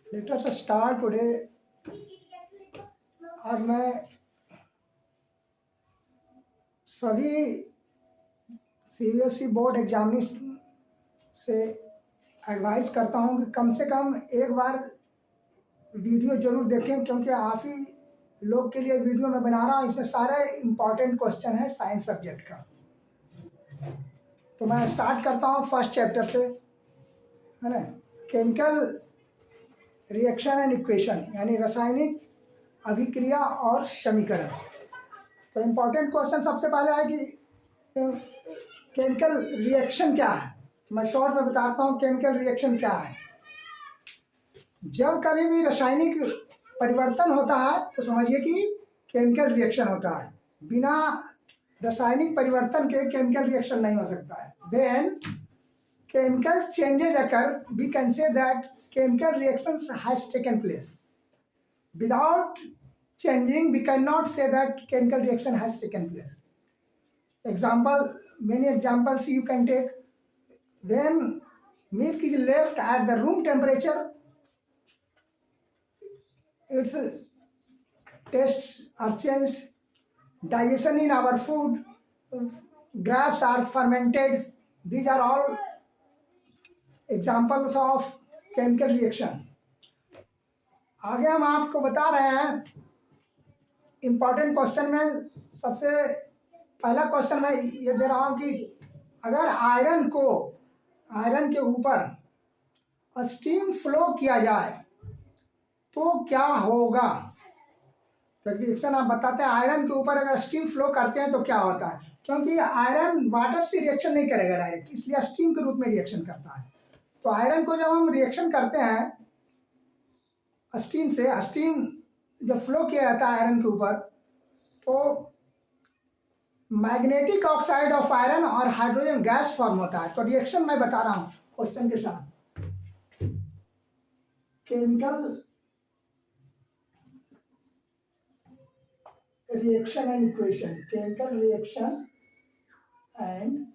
Let us start today. आज मैं सभी सीबीएसई बोर्ड एग्जामिनेशन से एडवाइस करता हूं कि कम से कम एक बार वीडियो जरूर देखें, क्योंकि आप ही लोग के लिए वीडियो मैं बना रहा हूं। इसमें सारे इम्पॉर्टेंट क्वेश्चन है साइंस सब्जेक्ट का। तो मैं स्टार्ट करता हूं फर्स्ट चैप्टर से, है ना। केमिकल रिएक्शन एंड इक्वेशन, यानी रासायनिक अभिक्रिया और समीकरण। तो इम्पॉर्टेंट क्वेश्चन सबसे पहले है कि केमिकल रिएक्शन क्या है। मैं शॉर्ट में बताता हूँ केमिकल रिएक्शन क्या है। जब कभी भी रासायनिक परिवर्तन होता है तो समझिए कि केमिकल रिएक्शन होता है। बिना रासायनिक परिवर्तन के केमिकल रिएक्शन नहीं हो सकता है। When chemical changes occur, we can say that chemical reactions has taken place. Without changing, we cannot say that chemical reaction has taken place. Example, many examples you can take. When milk is left at the room temperature, its tastes are changed, digestion in our food, grapes are fermented. These are all examples of chemical reaction. आगे हम आपको बता रहे हैं important question में। सबसे पहला question मैं ये दे रहा हूँ कि अगर आयरन के ऊपर स्टीम फ्लो किया जाए तो क्या होगा। तो रिएक्शन आप बताते हैं आयरन के ऊपर अगर स्टीम फ्लो करते हैं तो क्या होता है। क्योंकि आयरन वाटर से रिएक्शन नहीं करेगा डायरेक्ट, इसलिए स्टीम के रूप में रिएक्शन करता है। तो आयरन को जब हम रिएक्शन करते हैं स्टीम से, स्टीम जब फ्लो किया जाता है आयरन के ऊपर, तो मैग्नेटिक ऑक्साइड ऑफ आयरन और हाइड्रोजन गैस फॉर्म होता है। तो रिएक्शन मैं बता रहा हूं क्वेश्चन के साथ। Chemical reaction and equation, chemical reaction and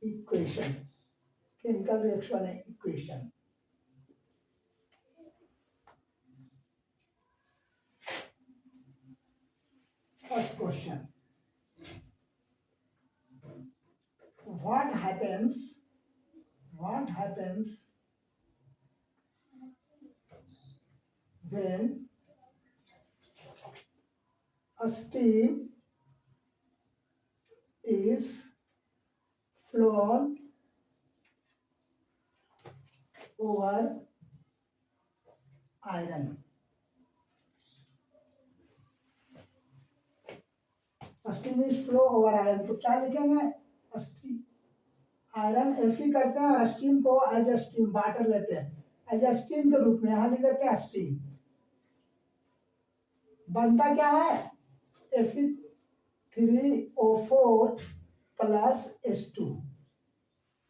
equation, chemical reaction and equation. First question, what happens when a steam is flown over iron। Steam is flow over iron, तो क्या लिखेंगे, आयरन Fe करते हैं और steam को as steam water लेते हैं, as steam के रूप में यहां लिख देते हैं स्टीम। बनता क्या है, Fe3O4 प्लस H2।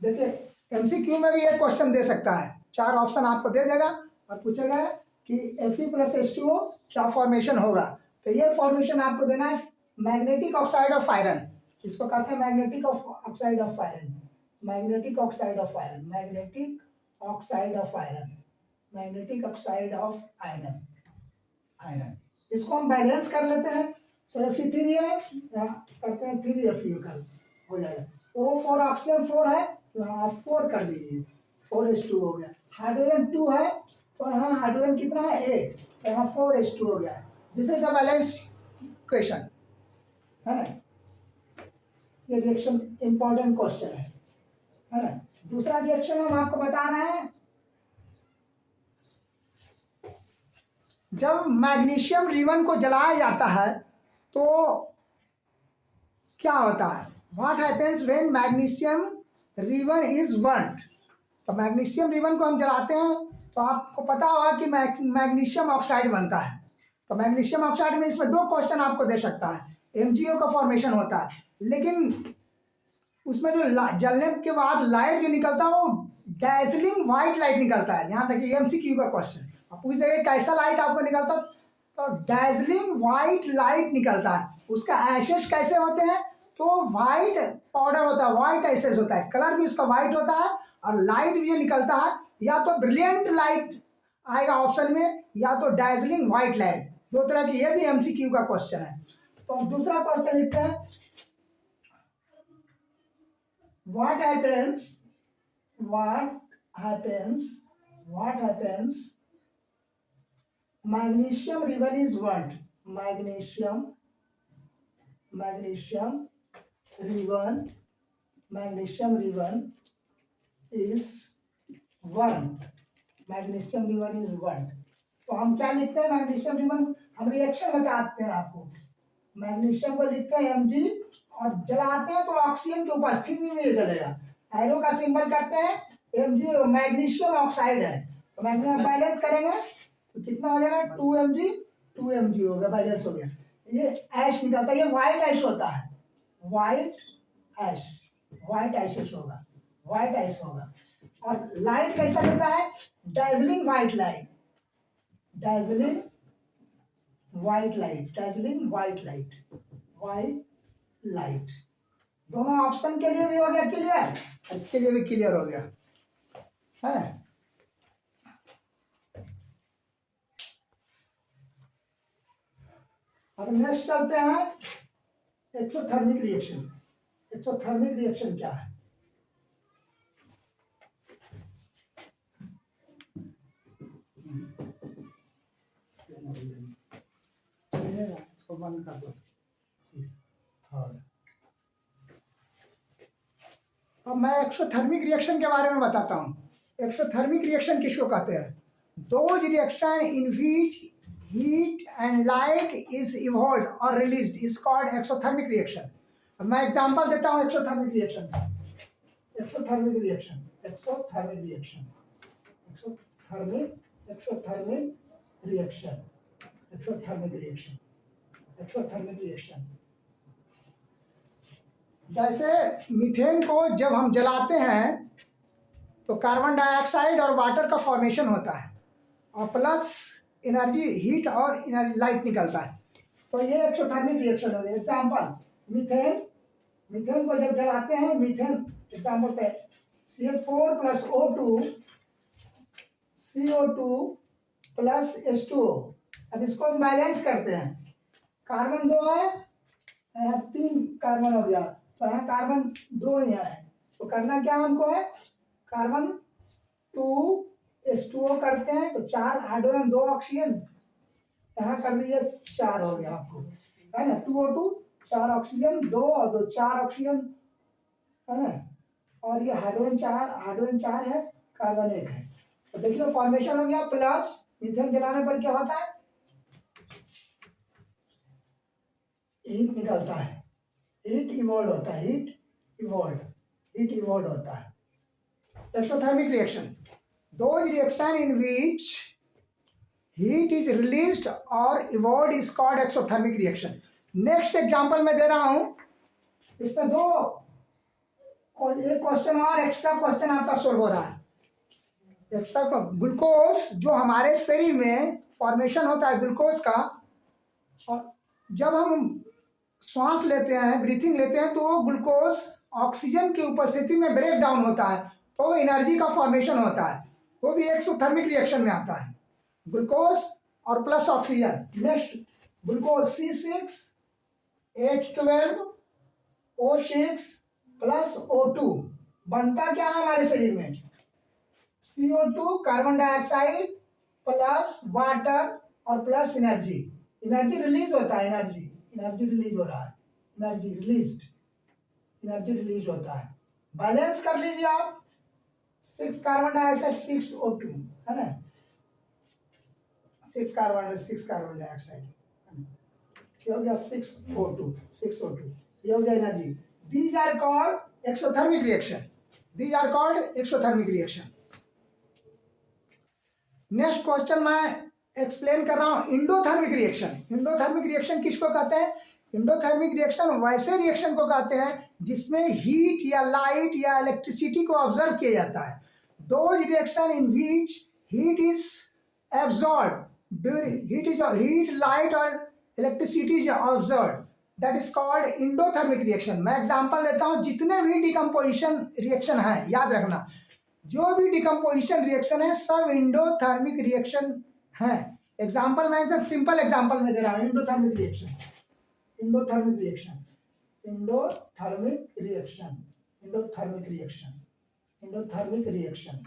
देखिए एमसीक्यू में भी एक क्वेश्चन दे सकता है, 4 ऑप्शन आपको दे देगा और पूछेगा कि Fe प्लस H2O क्या फॉर्मेशन होगा। तो ये फॉर्मेशन आपको देना है मैग्नेटिक ऑक्साइड ऑफ आयरन। इसको कहते हैं magnetic oxide of iron, magnetic oxide of iron, magnetic oxide of iron, magnetic oxide of iron, iron. इसको हम बैलेंस कर लेते हैं। तो Fe3 है, करते हैं 3Fe कर हो जाएगा। O4 ऑक्सीजन 4 है तो यहाँ आप 4 कर दीजिए, 4H2 हो गया। हाइड्रोजन 2 है तो यहाँ हाइड्रोजन कितना है 8, तो यहाँ 4H2 हो गया। This is the balance equation, है ना। ये रिएक्शन इंपॉर्टेंट क्वेश्चन है ना। दूसरा रिएक्शन हम आपको बता रहे हैं, जब मैग्नीशियम रिबन को जलाया जाता है तो क्या होता है। What happens when magnesium ribbon is burned. तो मैग्नीशियम रिबन को हम जलाते हैं तो आपको पता होगा कि मैग्नीशियम ऑक्साइड बनता है। तो मैग्नीशियम ऑक्साइड में इसमें 2 क्वेश्चन आपको दे सकता है। MgO का फॉर्मेशन होता है, लेकिन उसमें जो जलने के बाद लाइट जो निकलता है वो डैजलिंग व्हाइट लाइट निकलता है। ध्यान रखिए MCQ का क्वेश्चन आप पूछ देंगे कैसा लाइट आपको निकलता, तो डैजलिंग व्हाइट लाइट निकलता है। उसका एशेस कैसे होते हैं, तो व्हाइट पाउडर होता है, व्हाइट एशेस होता है, कलर भी उसका व्हाइट होता है और लाइट भी जो निकलता है या तो ब्रिलियंट लाइट आएगा ऑप्शन में, या तो डार्जिलिंग व्हाइट लाइट। दो तरह की, ये भी एमसीक्यू का क्वेश्चन है। तो हम दूसरा क्वेश्चन लिखते हैं, what happens magnesium ribbon is burnt, magnesium ribbon is burnt, magnesium ribbon is burnt। तो हम क्या लिखते हैं, मैग्नीशियम रिबन, हम रिएक्शन बताते हैं आपको। मैग्नीशियम को लिखते हैं Mg, और जलाते हैं तो ऑक्सीजन की उपस्थिति में ये जलेगा। एरो का सिंबल करते हैं, Mg मैग्नीशियम ऑक्साइड है, तो मैग्नीशियम बैलेंस करेंगे तो कितना हो जाएगा, 2Mg हो गया, बैलेंस हो गया। ये ऐश निकलता है, ये व्हाइट ऐश होता है, व्हाइट ऐशेस होगा, व्हाइट ऐश होगा। और लाइट कैसा होता है, Darjeeling white light, white light. दोनों ऑप्शन के लिए भी हो गया क्लियर, इसके लिए भी क्लियर हो गया, है ना। अब नेक्स्ट चलते हैं एक्सोथर्मिक रिएक्शन। एक्सोथर्मिक रिएक्शन क्या है, इसको बंद कर दो। अब मैं एक्सोथर्मिक रिएक्शन के बारे में बताता हूँ। एक्सोथर्मिक रिएक्शन किसको कहते हैं, those reaction in which heat and light is evolved or released is called exothermic reaction। अब मैं एग्जांपल देता हूँ एक्सोथर्मिक रिएक्शन का। एक्सोथर्मिक रिएक्शन जैसे मीथेन को जब हम जलाते हैं तो कार्बन डाइऑक्साइड और वाटर का फॉर्मेशन होता है, और प्लस एनर्जी, हीट और एनर्जी लाइट निकलता है, तो ये एक्सोथर्मिक रिएक्शन हो गया। एग्जांपल, मीथेन को जब जलाते हैं, मीथेन एग्जांपल पे CH4 plus CO2 plus H2O। अब इसको हम बैलेंस करते हैं, कार्बन 2 है, यहाँ 3 कार्बन हो गया, तो यहाँ कार्बन 2 यहाँ है, तो करना क्या हमको है, कार्बन 2 H2O करते हैं तो 4 हाइड्रोजन 2 ऑक्सीजन, यहाँ कर दीजिए 4 हो गया आपको, है ना। 2O2 4 ऑक्सीजन, 2 और 2 4 ऑक्सीजन, है ना। और ये हाइड्रोजन 4 है, कार्बन 1 है, तो देखिए फॉर्मेशन हो गया। प्लस मीथेन जलाने पर क्या होता है, हीट निकलता है, हीट इवॉल्व होता है, हीट इवॉल्व होता है। Exothermic reaction, those reaction in which heat is released or evolved is called exothermic reaction। Next example मैं दे रहा हूं, इसमें एक क्वेश्चन और एक्स्ट्रा क्वेश्चन आपका सोल्व हो रहा है। एक्स्ट्रा ग्लूकोज जो हमारे शरीर में फॉर्मेशन होता है ग्लूकोज का, और जब हम श्वास लेते हैं, ब्रीथिंग लेते हैं, तो वो ग्लूकोज ऑक्सीजन की उपस्थिति में ब्रेक डाउन होता है, तो एनर्जी का फॉर्मेशन होता है, वो भी एक्सोथर्मिक रिएक्शन में आता है, ग्लूकोज और plus oxygen. Next, glucose C6H12O6 plus O2 बनता क्या है हमारे शरीर में, CO2 carbon dioxide plus water और प्लस एनर्जी रिलीज होता है, एनर्जी रिलीज हो रहा है, एनर्जी रिलीज होता है। बैलेंस कर लीजिए आप, 6 कार्बन डाइऑक्साइड 6 O2, है ना, 6 कार्बन डाइऑक्साइड, ये हो गया 6 O2, ये हो गया energy. These are called exothermic reaction. Next question मैं एक्सप्लेन कर रहा हूं, इंडोथर्मिक रिएक्शन किसको कहते हैं, इंडोथर्मिक रिएक्शन वैसे रिएक्शन को कहते हैं जिसमें हीट या लाइट या इलेक्ट्रिसिटी को ऑब्जर्व किया जाता है। Those reaction in which heat is absorb, heat light और electricity is observe, that is called endothermic reaction. मैं एग्जांपल देता हूं, जितने भी डिकम्पोजिशन रिएक्शन है याद रखना, जो भी डिकम्पोजिशन रिएक्शन है सब इंडोथर्मिक रिएक्शन है। एग्जाम्पल मैं एकदम सिंपल एग्जाम्पल में दे रहा हूँ। Endothermic reaction, endothermic reaction, endothermic reaction, endothermic reaction, endothermic reaction,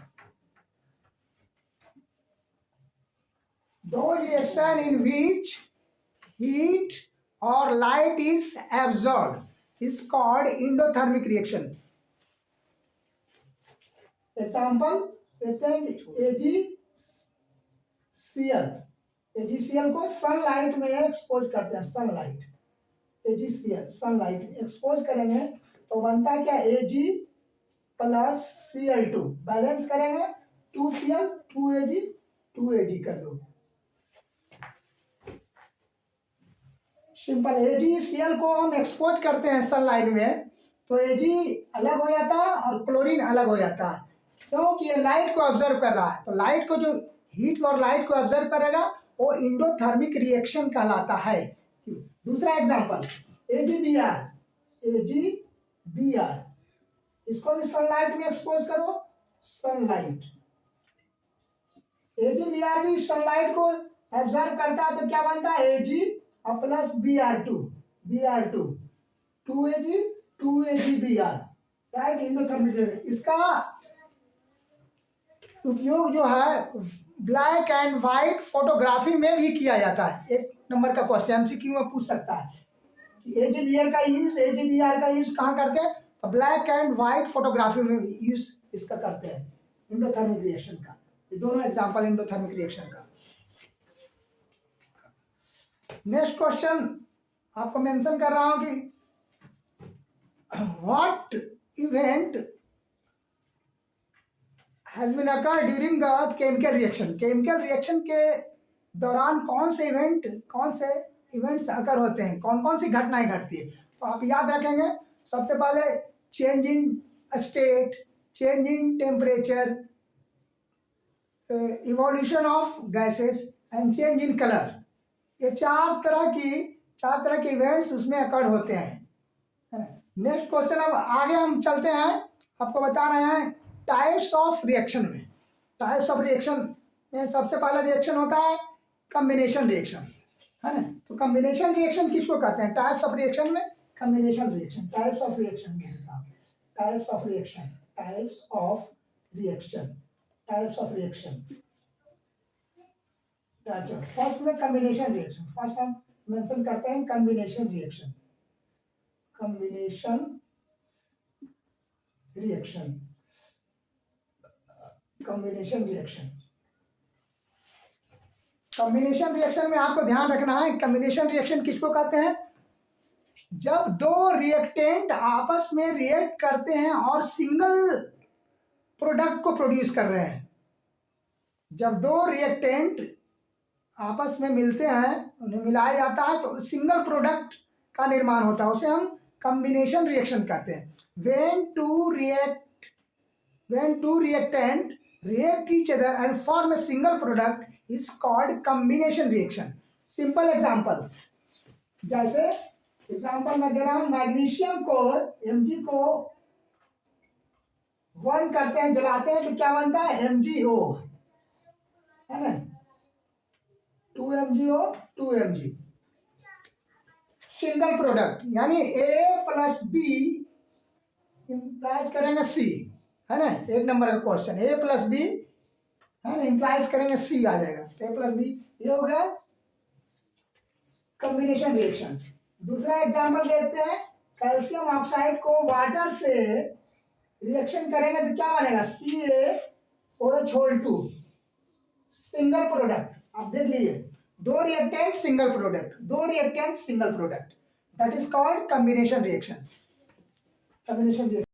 those reaction in which heat or light is absorbed is called endothermic reaction. Example देते हैं AgCl, AgCl को sunlight में एक्सपोज करते हैं, सनलाइट, AgCl सनलाइट एक्सपोज करेंगे तो बनता है क्या, Ag प्लस Cl2, बैलेंस करेंगे 2Cl 2Ag 2Ag कर दो, सिंपल। AgCl को हम एक्सपोज करते हैं सनलाइट में तो Ag अलग हो जाता है और क्लोरीन अलग हो जाता है, क्योंकि ये लाइट को ऑब्जर्व कर रहा है। तो लाइट को, जो हीट और लाइट को ऑब्जर्व करेगा वो इंडोथर्मिक रिएक्शन कहलाता है। दूसरा एग्जांपल AgBr, AgBr इसको भी सनलाइट में एक्सपोज करो, सनलाइट, AgBr भी सनलाइट को ऑब्जर्व करता है तो क्या बनता है, Ag plus Br2, Br2 2Ag 2AgBr, right, endothermic. इसका उपयोग जो है ब्लैक एंड व्हाइट फोटोग्राफी में भी किया जाता है। एक नंबर का क्वेश्चन एमसीक्यू में पूछ सकता है कि AgBr का यूज, AgBr का यूज कहाँ करते हैं, तो ब्लैक एंड व्हाइट फोटोग्राफी में यूज इसका करते हैं, इंडोथर्मिक रिएक्शन का। ये दोनों एग्जांपल इंडोथर्मिक रिएक्शन का। नेक्स्ट क्वेश्चन आपको मेंशन कर रहा हूं कि what event has been occurred during the chemical reaction, chemical reaction के दौरान कौन से इवेंट्स अकर होते हैं, कौन कौन सी घटनाएं घटती है। तो आप याद रखेंगे, सबसे पहले change in state, change in temperature, evolution of gases and change in colour. ये चार तरह के इवेंट्स उसमें अकर्ड होते हैं, है ना। नेक्स्ट क्वेश्चन, अब आगे हम चलते हैं, आपको बता रहे हैं टाइप्स ऑफ रिएक्शन में। टाइप्स ऑफ रिएक्शन में सबसे पहला रिएक्शन होता है कॉम्बिनेशन रिएक्शन, है ना। तो कॉम्बिनेशन रिएक्शन किसको कहते हैं, टाइप्स ऑफ रिएक्शन में combination reaction, types of reaction में types of reaction, types of reaction, types of reaction. First में कॉम्बिनेशन रिएक्शन, फर्स्ट हम मेंशन करते हैं combination reaction, combination reaction, combination reaction. Combination reaction में आपको ध्यान रखना है, कॉम्बिनेशन रिएक्शन किसको कहते हैं, जब दो रिएक्टेंट आपस में रिएक्ट करते हैं और सिंगल प्रोडक्ट को प्रोड्यूस कर रहे हैं। जब दो रिएक्टेंट आपस में मिलते हैं, उन्हें मिलाया जाता है तो सिंगल प्रोडक्ट का निर्माण होता है, उसे हम कॉम्बिनेशन रिएक्शन कहते हैं। when two reactant react each other and form a single product is called combination reaction. Simple example, जैसे एग्जांपल मैं दे रहा हूं, मैग्नीशियम को Mg को 1 करते हैं, जलाते हैं तो क्या बनता है, MgO, है ना, 2MgO 2Mg, सिंगल प्रोडक्ट, यानी A प्लस B इंप्लाइज करेंगे C, है ना। एक नंबर का क्वेश्चन, A प्लस B, है ना, इंप्लाइज करेंगे C आ जाएगा, A प्लस B, ये हो गया कॉम्बिनेशन रिएक्शन। दूसरा एग्जांपल देखते हैं, कैल्शियम ऑक्साइड को वाटर से रिएक्शन करेंगे तो क्या बनेगा, CaOH2, सिंगल प्रोडक्ट। आप देख लीजिए, दो रिएक्टेंट सिंगल प्रोडक्ट, दो reactant single product, that is called combination reaction, combination reaction.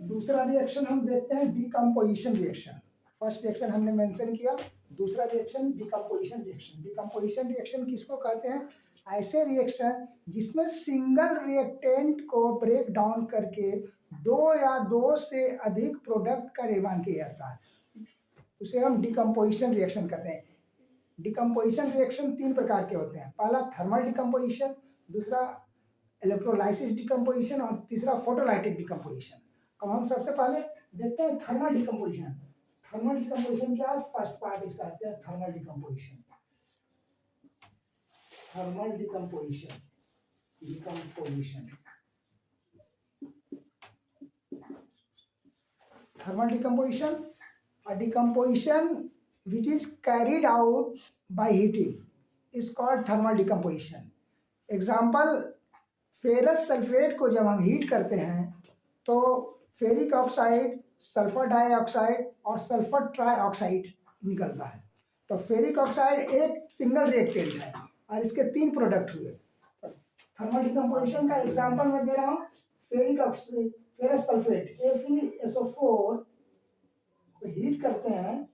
दूसरा रिएक्शन हम देखते हैं डिकम्पोजिशन रिएक्शन। फर्स्ट रिएक्शन हमने मेंशन किया, दूसरा reaction decomposition reaction. Decomposition reaction किसको कहते हैं, ऐसे रिएक्शन जिसमें सिंगल रिएक्टेंट को ब्रेक डाउन करके दो या दो से अधिक प्रोडक्ट का निर्माण किया जाता है, उसे हम डिकम्पोजिशन रिएक्शन कहते हैं। डिकम्पोजिशन रिएक्शन 3 प्रकार के होते हैं, पहला थर्मल डिकम्पोजिशन, दूसरा इलेक्ट्रोलाइसिस डिकम्पोजिशन और तीसरा फोटोलाइटिक डिकम्पोजिशन। अब हम सबसे पहले देखते हैं थर्मल डिकम्पोजिशन। थर्मल डिकम्पोजिशन क्या है? फर्स्ट पार्ट इसका आते हैं thermal decomposition. Thermal decomposition, decomposition, thermal decomposition, a decomposition which is carried out by heating is called thermal decomposition. Example, ferrous sulphate को जब हम हीट करते हैं तो फेरिक ऑक्साइड, सल्फर डाइऑक्साइड और सल्फर ट्राइऑक्साइड निकलता है। तो फेरिक ऑक्साइड एक सिंगल रिएक्टेंट है और इसके 3 प्रोडक्ट हुए। थर्मल डिकम्पोजिशन का एग्जाम्पल मैं दे रहा हूँ। Ferric oxide, ferrous sulphate FeSO4 को हीट करते हैं,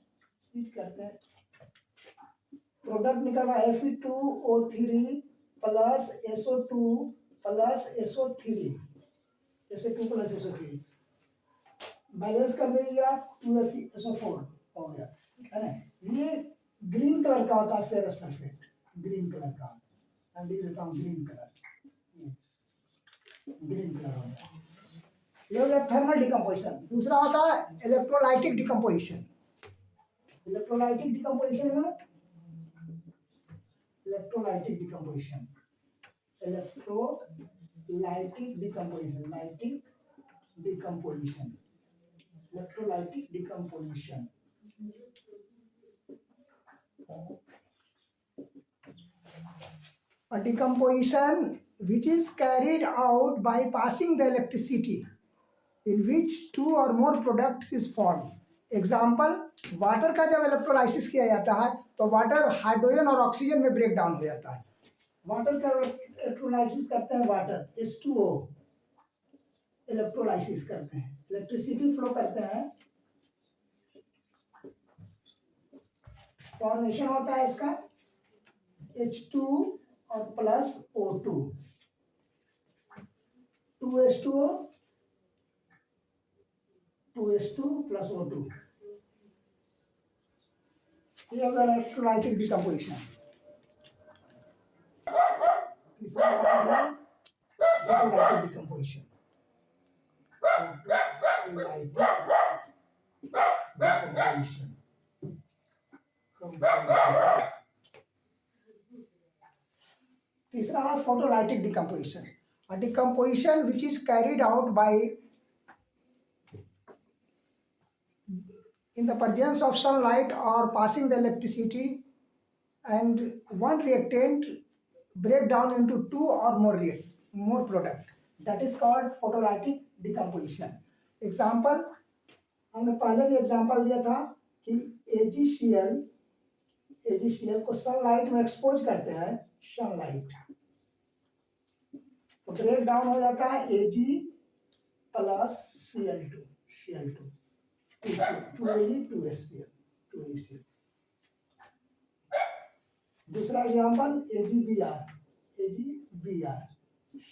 प्रोडक्ट निकला Fe2O3 plus SO2 plus SO3, SO2 plus SO3 balance कर दीजिएगा 2FeSO4 हो गया, है ना। ये ग्रीन कलर का होता है फेरस सल्फेट, ग्रीन कलर का, मैं लिख देता हूँ ग्रीन कलर, ग्रीन कलर होता है। ये हो गया थर्मल डिकम्पोजिशन। दूसरा होता है इलेक्ट्रोलाइटिक डिकम्पोजिशन। इलेक्ट्रोलाइटिक डिकम्पोजिशन में electrolytic decomposition, electrolytic decomposition, lytic decomposition, electrolytic decomposition. A decomposition which is carried out by passing the electricity in which 2 or more products is formed. Example, water का जब electrolysis किया जाता है तो water hydrogen और oxygen में break down हो जाता है। वाटर का इलेक्ट्रोलाइसिस करते हैं, वाटर H2O इलेक्ट्रोलाइसिस करते हैं, इलेक्ट्रिसिटी फ्लो करते हैं, फॉर्मेशन होता है इसका H2 और plus O2, 2H2O, 2H2 plus O2। ये होगा इलेक्ट्रोलाइटिक डिकम्पोजिशन। तीसरा फोटोलाइटिक डिकम्पोजिशन, तीसरा है photolytic decomposition, a decomposition which is carried out by in the presence of sunlight or passing the electricity, and one reactant break down into 2 or more product, that is called photolytic decomposition. Example, हमने पहले भी example दिया था कि AgCl को sunlight में expose करते हैं, सनलाइट तो ब्रेक डाउन हो जाता है Ag plus Cl2, 2Ag 2HCl। दूसरा example AgBr,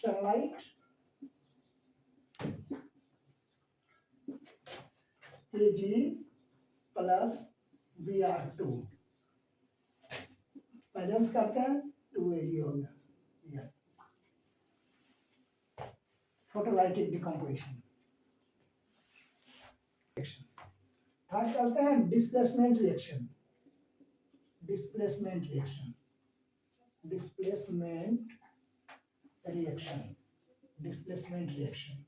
sunlight Ag plus Br2 balance करते हैं 2Ag हो गया। Photolytic decomposition. थर्ड चलते हैं displacement reaction. Displacement reaction, displacement reaction, displacement reaction.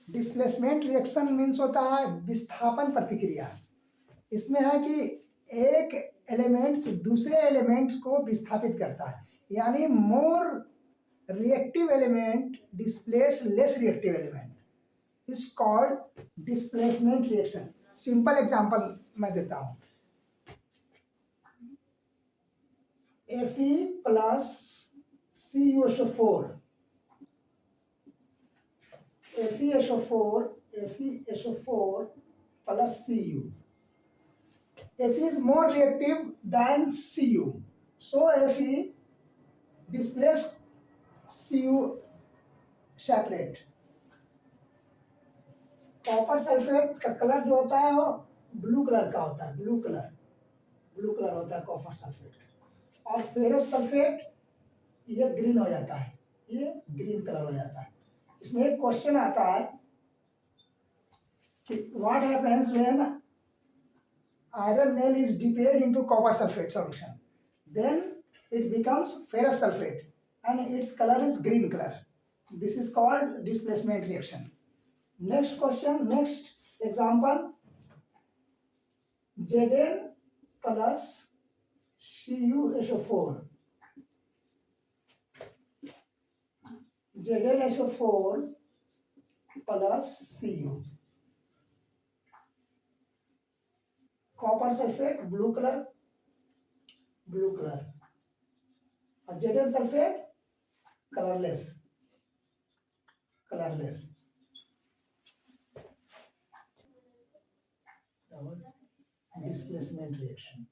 Displacement reaction means होता है विस्थापन प्रतिक्रिया। इसमें है कि एक एलिमेंट्स दूसरे एलिमेंट्स को विस्थापित करता है, यानी मोर reactive element displace less reactive element is called displacement reaction. Simple example मैं देता हूँ, Fe plus CuSO4, FeSO4 plus Cu. Fe is more reactive than Cu, so Fe displace Cu separate. Copper sulphate का colour जो होता है वो blue colour का होता है, ब्लू कलर होता है कॉपर सल्फेट, और फेरस सल्फेट ये ग्रीन हो जाता है, ये ग्रीन कलर हो जाता है। इसमें एक क्वेश्चन आता है कि what happens when iron nail is dipped into copper sulfate solution, then it becomes ferrous sulfate and its color is green color. This is called displacement reaction. Next question, next example, Zn plus CuSO4. ZnSO4 plus Cu. Copper sulphate blue colour और जेडन sulphate colourless displacement reaction.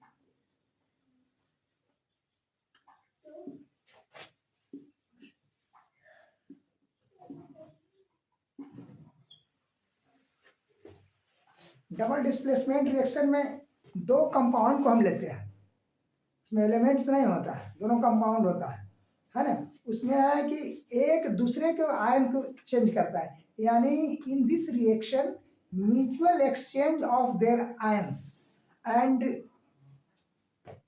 Double displacement reaction में दो compound को हम लेते हैं, उसमें elements नहीं होता है, दोनों कंपाउंड होता है ना। उसमें है कि एक दूसरे के आयन को चेंज करता है, यानी in this reaction mutual exchange of their ions and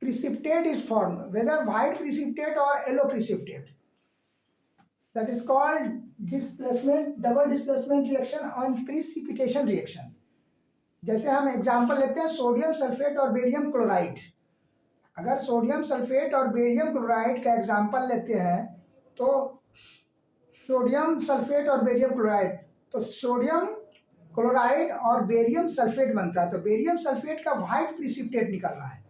precipitate is formed, whether white precipitate or yellow precipitate. That is called double displacement reaction on precipitation reaction. जैसे हम एग्जांपल लेते हैं सोडियम सल्फेट और barium chloride. अगर sodium sulphate और barium chloride का example लेते हैं तो सोडियम सल्फेट और बेरियम क्लोराइड, तो सोडियम क्लोराइड और बेरियम सल्फेट बनता है, तो बेरियम सल्फेट का व्हाइट प्रिसिपिटेट निकल रहा है,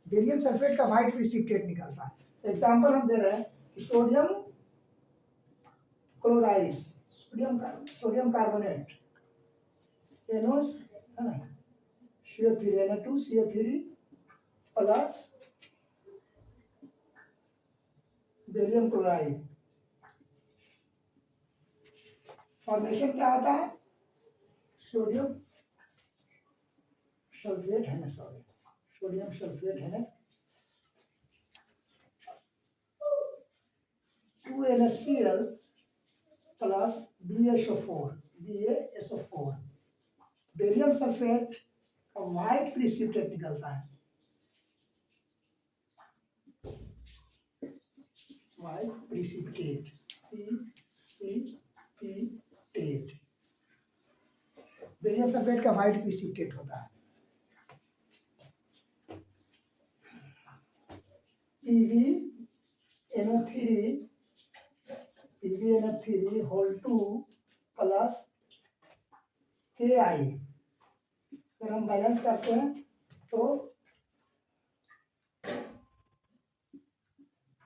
बेरियम सल्फेट का व्हाइट प्रिसिपिटेट निकलता है। तो एग्जांपल हम दे रहे हैं कि sodium chloride, sodium carbonate, Enos है ना, CO3 Na2CO3 plus barium chloride. Formation क्या होता है, सोडियम सल्फेट है ना, सोडियम सल्फेट है ना, 2NaCl plus BaSO4 barium sulphate का व्हाइट प्रिसिपिटेट निकलता है, व्हाइट प्रिसिपिटेट PCPटेट, बेरियम सल्फेट का व्हाइट प्रिसिपिटेट होता है। PbNO3 whole 2 plus Ki। अगर हम बैलेंस करते हैं तो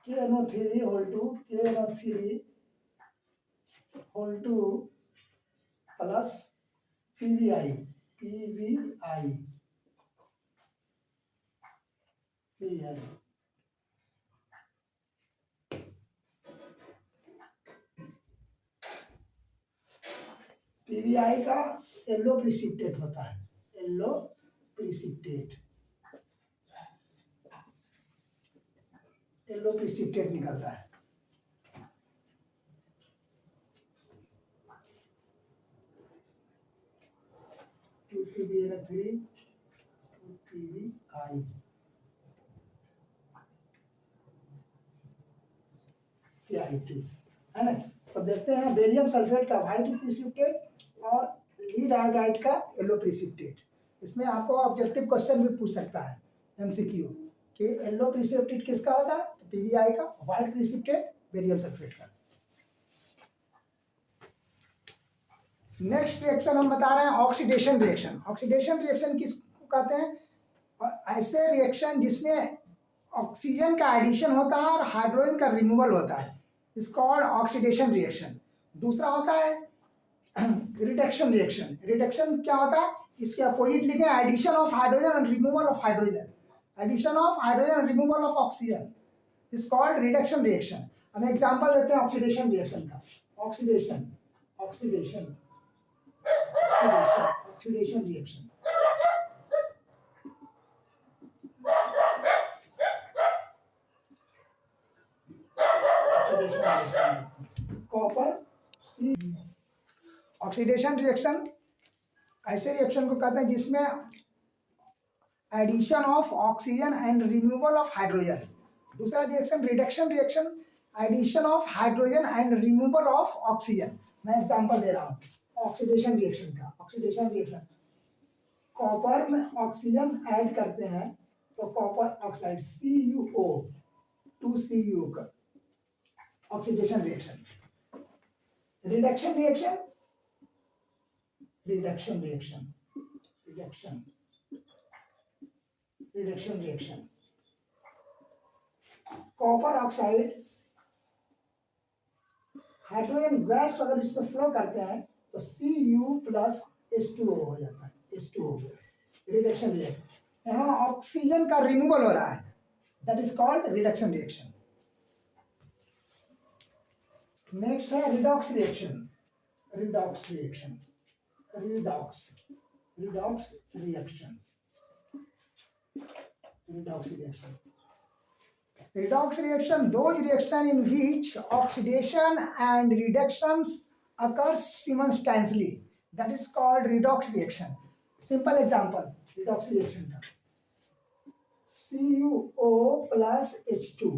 KNO3 whole 2 plus PBI PBI का येलो प्रिसिपिटेट होता है, येलो प्रिसिपिटेट निकलता है। PbNO3 PBI PI2 है ना। तो देखते हैं बेरियम सल्फेट का व्हाइट प्रिसिपिटेट और लीड आयोडाइड का येलो प्रिसिपिटेट। इसमें आपको ऑब्जेक्टिव क्वेश्चन भी पूछ सकता है MCQ कि येलो प्रिसिपिटेट किसका होता है, तो PBI का, व्हाइट प्रिसिपिटेट बेरियम सल्फेट का। नेक्स्ट रिएक्शन हम बता रहे हैं ऑक्सीडेशन रिएक्शन। ऑक्सीडेशन रिएक्शन किसको कहते हैं, ऐसे रिएक्शन जिसमें ऑक्सीजन का एडिशन होता है और हाइड्रोजन का रिमूवल होता है, इज कॉल्ड ऑक्सीडेशन रिएक्शन। दूसरा होता है रिडक्शन रिएक्शन। रिडक्शन क्या होता है, इसके अपोजिट लिखें, addition of hydrogen and removal of hydrogen, addition of hydrogen and removal of oxygen is called reduction reaction. हम एग्जांपल लेते हैं ऑक्सीडेशन रिएक्शन का। Oxidation reaction, copper oxidation reaction ऐसे रिएक्शन को कहते हैं जिसमें addition of oxygen and removal of hydrogen. दूसरा reaction reduction reaction, addition of hydrogen and removal of oxygen. मैं एग्जांपल दे रहा हूँ ऑक्सीडेशन रिएक्शन का। ऑक्सीडेशन रिएक्शन, कॉपर में ऑक्सीजन ऐड करते हैं तो कॉपर ऑक्साइड CuO 2Cu का oxidation reaction. Reduction reaction, reduction reaction, reduction reduction reaction, copper oxide hydrogen gas अगर इसमें फ्लो करते हैं तो Cu प्लस H2O हो जाता है, H2O हो गया। रिडक्शन रिएक्शन, यहाँ ऑक्सीजन का रिमूवल हो रहा है, that is called reduction reaction. Next है redox reaction. Redox reaction, redox redox reaction, redox reaction. Redox reaction, those reaction in which oxidation and reductions occur simultaneously, that is called redox reaction. Simple example redox reaction का, CuO plus H2,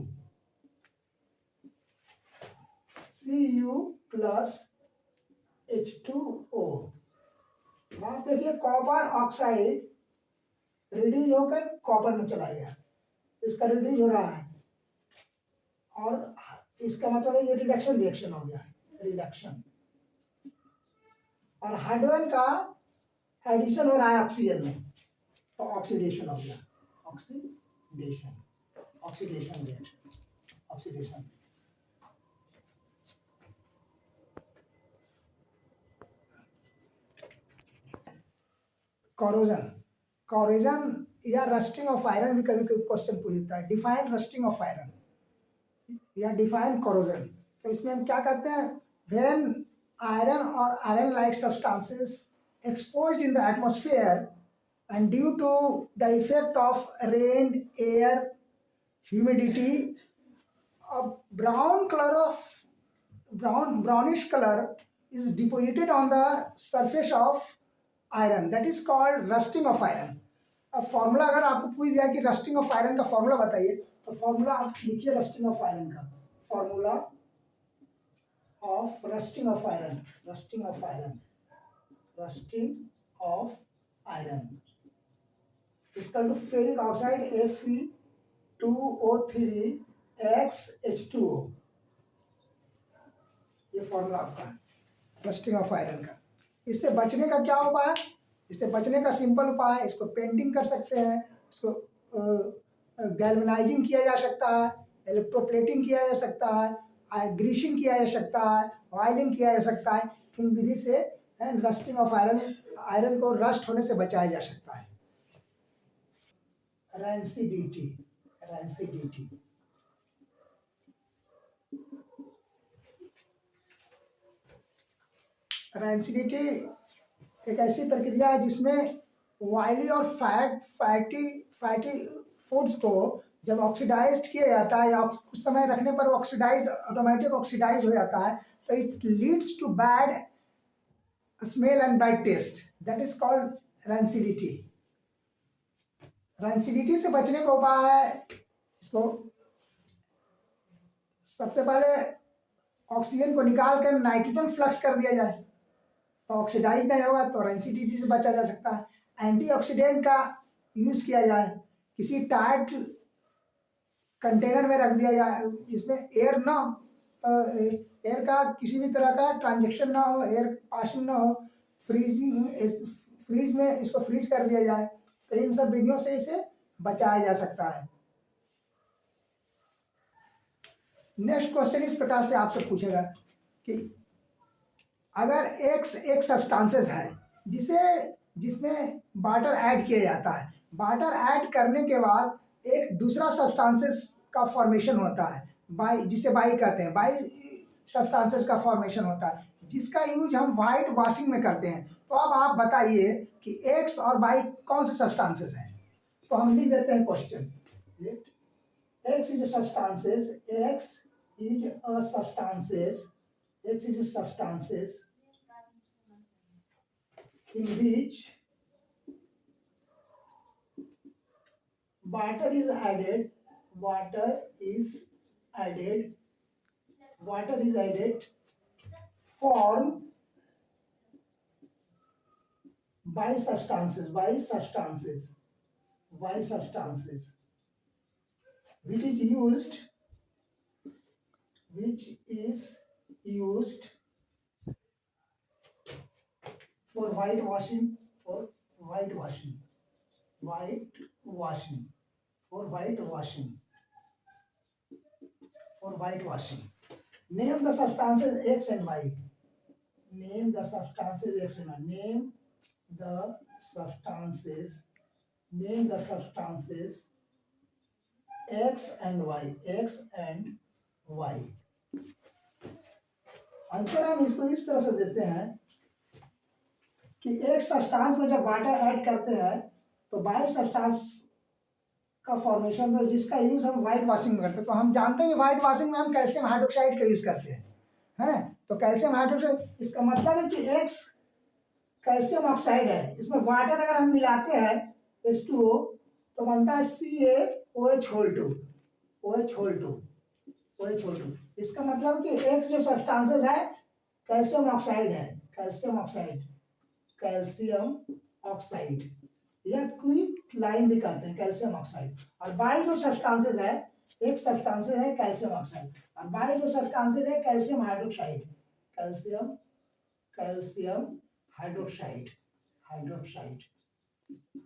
Cu plus H2O। आप देखिए copper oxide reduce होकर copper में चला गया, इसका reduce हो रहा है और इसका मतलब है ये रिडक्शन रिएक्शन हो गया, रिडक्शन। और हाइड्रोजन का एडिशन हो रहा है ऑक्सीजन में तो ऑक्सीडेशन हो गया, oxidation, oxidation reaction, oxidation. Corrosion, corrosion या रस्टिंग ऑफ आयरन भी कभी कभी क्वेश्चन पूछता है। डिफाइन रस्टिंग ऑफ आयरन या डिफाइन कोरोजन। तो इसमें हम क्या कहते हैं, व्हेन आयरन और iron like substances exposed in the atmosphere and due to the effect of rain, air, humidity, a brownish color is deposited on the surface of iron, that is called rusting of iron। अब formula अगर आपको पूछ दिया कि rusting of iron का formula बताइए तो formula आप लिखिए रस्टिंग ऑफ आयरन का। Formula of rusting of iron, rusting of iron, rusting of iron equal to ferric oxide Fe2O3X H2O। ये फॉर्मूला आपका है रस्टिंग ऑफ आयरन का। इससे बचने का क्या उपाय है, इससे बचने का सिंपल उपाय है, इसको पेंटिंग कर सकते हैं, इसको गैल्वेनाइजिंग किया जा सकता है, इलेक्ट्रोप्लेटिंग किया जा सकता है, ग्रीसिंग किया जा सकता है, ऑयलिंग किया जा सकता है। इन विधि से रस्टिंग ऑफ आयरन, आयरन को रस्ट होने से बचाया जा सकता है। रैंसिडिटी, रैंसिडिटी, रैंसिडिटी एक ऐसी प्रक्रिया है जिसमें ऑयली और फैटी फूड्स को जब ऑक्सीडाइज्ड किया जाता है या कुछ समय रखने पर ऑक्सीडाइज ऑटोमेटिक ऑक्सीडाइज हो जाता है तो it leads to bad smell and bad taste, that is called rancidity. Rancidity से बचने का उपाय है, इसको सबसे पहले ऑक्सीजन को निकाल कर नाइट्रोजन फ्लक्स कर दिया जाए तो ऑक्सीडाइज नहीं होगा, तो रैंसिडिटी से बचा जा सकता है। एंटीऑक्सीडेंट का यूज किया जाए, किसी टाइट कंटेनर में रख दिया जाए जिसमें एयर ना, एयर का किसी भी तरह का ट्रांजेक्शन ना हो, एयर पासिंग ना हो, फ्रीज में इसको फ्रीज कर दिया जाए, तो इन सब विधियों से इसे बचाया जा सकता है। नेक्स्ट क्वेश्चन इस प्रकार से आपसे पूछेगा कि अगर एक सब्सटेंसेस है जिसमें वाटर ऐड किया जाता है, वाटर ऐड करने के बाद एक दूसरा सब्सटेंसेस का फॉर्मेशन होता है, बाई, जिसे बाई कहते हैं, बाई सब्सटेंसेस का फॉर्मेशन होता है जिसका यूज हम वाइट वॉशिंग में करते हैं। तो अब आप बताइए कि एक्स और बाई कौन से सब्सटेंसेस हैं। तो हम लिख देते हैं question, x is substances, x is a substances, X is a substances in which water is added, water is added, water is added, formed by substances, which is used, which is used for whitewashing, for whitewashing, whitewashing, for whitewashing, for whitewashing. Name the substances X and Y. Name the substances X and Y. Name the substances. Name the substances X and Y. X and Y. Answer हम इसको इस तरह से देते हैं कि एक substance में जब वाटर ऐड करते हैं तो बाई सब्सटेंस का फॉर्मेशन तो जिसका यूज हम व्हाइट वॉशिंग में करते हैं। तो हम जानते हैं कि व्हाइट वॉशिंग में हम कैल्शियम हाइड्रोक्साइड का यूज करते हैं, है ना। तो कैल्शियम हाइड्रोक्साइड, इसका मतलब है कि एक्स कैल्शियम ऑक्साइड है, इसमें वाटर अगर हम मिलाते हैं H2O तो बनता है CaOH2, OH2। इसका मतलब कि एक्स जो सब्सटेंसेस है कैल्शियम ऑक्साइड है, कैल्शियम ऑक्साइड या क्विक लाइम भी कहते हैं कैल्शियम ऑक्साइड। और बाई जो सब्सटेंसेस है, एक सब्सटेंसेस है कैल्शियम ऑक्साइड और बाई जो सब्सटेंसेस है calcium hydroxide, calcium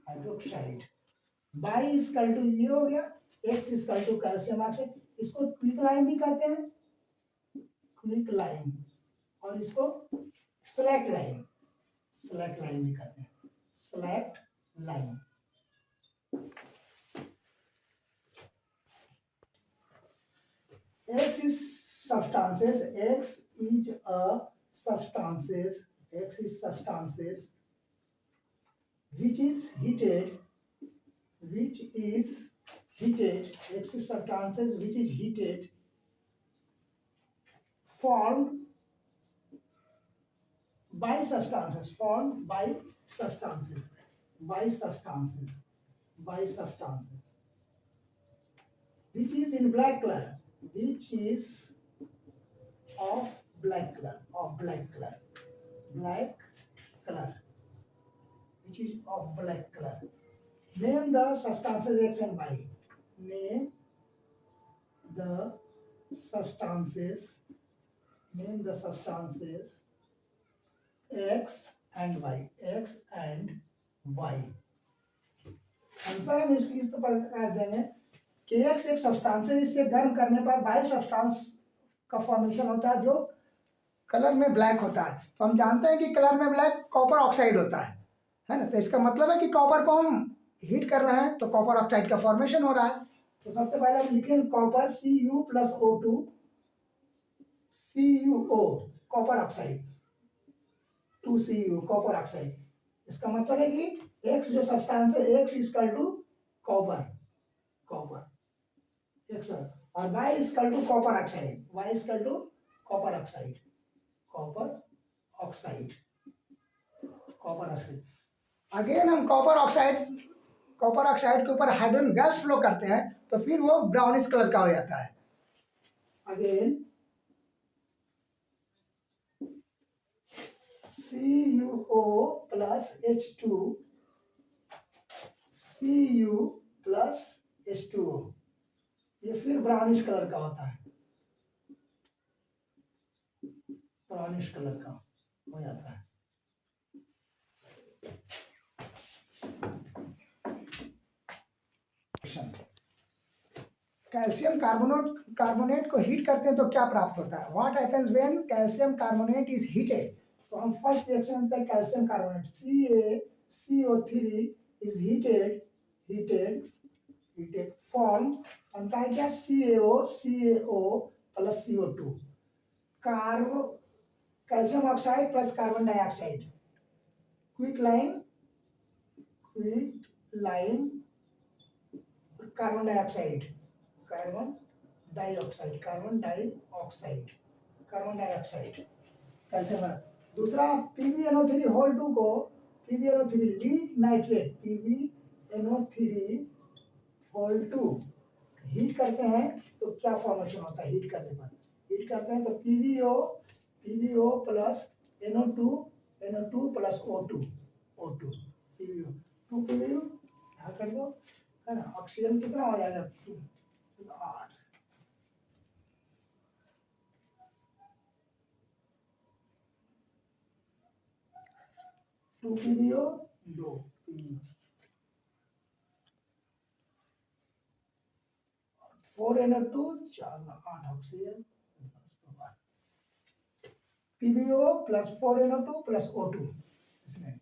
hydroxide. Y equal to ये हो गया, X equal to calcium oxide. इसको क्विक लाइम भी कहते हैं, क्विक लाइम, और इसको स्लैक लाइम भी कहते हैं, slack lime. X is substances, X is substances which is heated, X is substances which is heated, formed by substances, which is in black color, which is of black color, which is of black color. Name the substances X and Y. Name the substances X and Y. Answer हम इस प्रकार देंगे कि X एक substance है, इससे गर्म करने पर बाई सब्सटेंस का फॉर्मेशन होता है जो कलर में ब्लैक होता है। तो हम जानते हैं कि कलर में ब्लैक कॉपर ऑक्साइड होता है ना। तो इसका मतलब है कि कॉपर को हम हीट कर रहे हैं तो कॉपर ऑक्साइड का फॉर्मेशन हो रहा है। तो सबसे पहले हम लिखेंगे copper Cu+O2, CuO copper oxide, 2Cu copper oxide. इसका मतलब है कि X जो सब्सटेंस है, X equal to copper X, और Y equal to copper oxide. Again हम कॉपर ऑक्साइड के ऊपर हाइड्रोजन गैस फ्लो करते हैं तो फिर वो ब्राउनिश कलर का हो जाता है। अगेन Cu+H2O, ये फिर ब्राउनिश कलर का होता है, ब्राउनिश कलर का हो जाता है। कैल्शियम कार्बोनेट को हीट करते हैं तो क्या प्राप्त होता है? What happens when calcium carbonate is heated? तो हम फर्स्ट रिएक्शन होता है calcium carbonate CaCO3 is heated form बनता है क्या? CaO + CO2 calcium oxide plus carbon dioxide, quick lime carbon dioxide, calcium. दूसरा PbNO3 होल 2 को PbNO3 lead nitrate PbNO3 whole 2 heat करते हैं तो क्या फॉर्मेशन होता है हीट करने पर? हीट करते हैं तो PbO plus NO2 plus O2 PbO 2 PbO यहाँ कर दो, है ना? ऑक्सीजन कितना हो जाएगा? 8 2 PbO 2 PbO 4 NO2 4 8 oxygen PbO plus 4 NO2 plus O2 इसमें